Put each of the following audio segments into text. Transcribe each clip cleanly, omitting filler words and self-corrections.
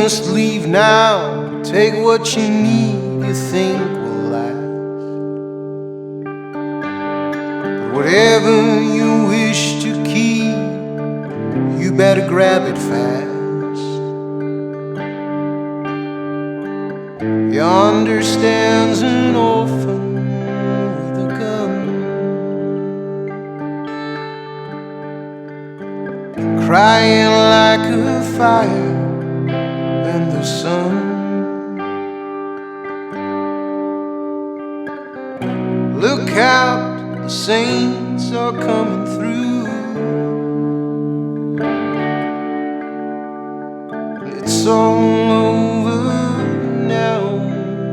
must leave now. Take what you need, you think will last. But whatever you wish to keep, you better grab it fast. Yonder stands an orphan with a gun, crying like a fire in the sun. Look out, the saints are coming through. It's all over now,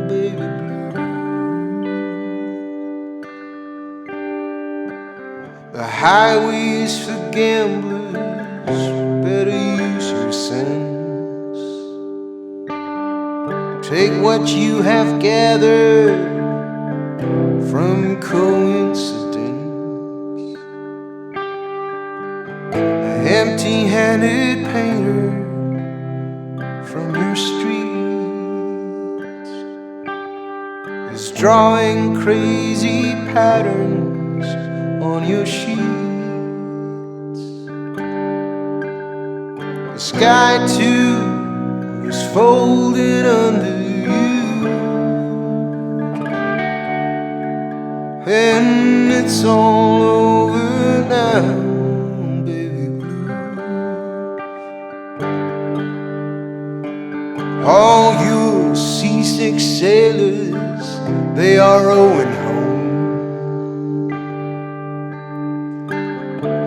baby blue. The highways for gamblers, better use your sense. Take what you have gathered from coincidence. The empty-handed painter from your streets is drawing crazy patterns on your sheets. The sky too is folded under you, and it's all over now, baby blue. All your seasick sailors, they are rowing home.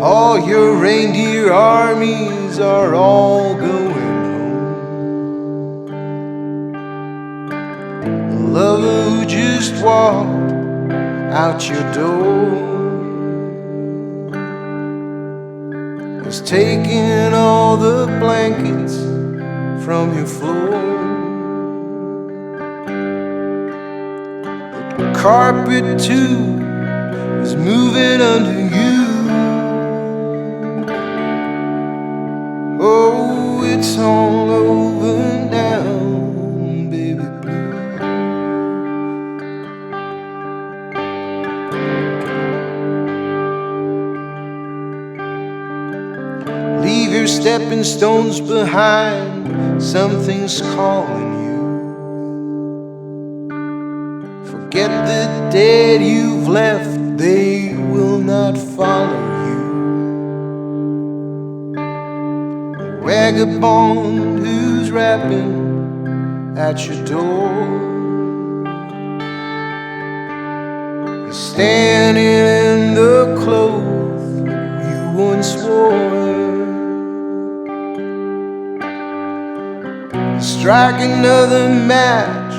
All your reindeer armies are all going home. The lover who just walked out your door is taking all the blankets from your floor. The carpet too is moving under you. Oh, it's all over now, baby blue. Leave your stepping stones behind, something's calling you. Forget the dead you've left, they will not follow you. The vagabond who's rapping at your door is standing in the clothes you once wore. Strike another match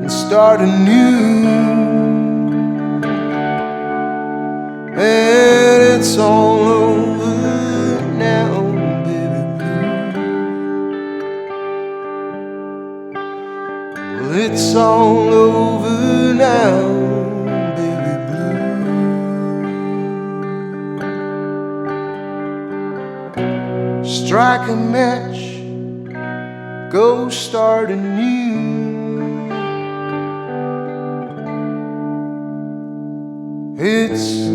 and start anew, and it's all over now, baby blue. Well, it's all over now, baby blue. Strike a match, go start anew. It's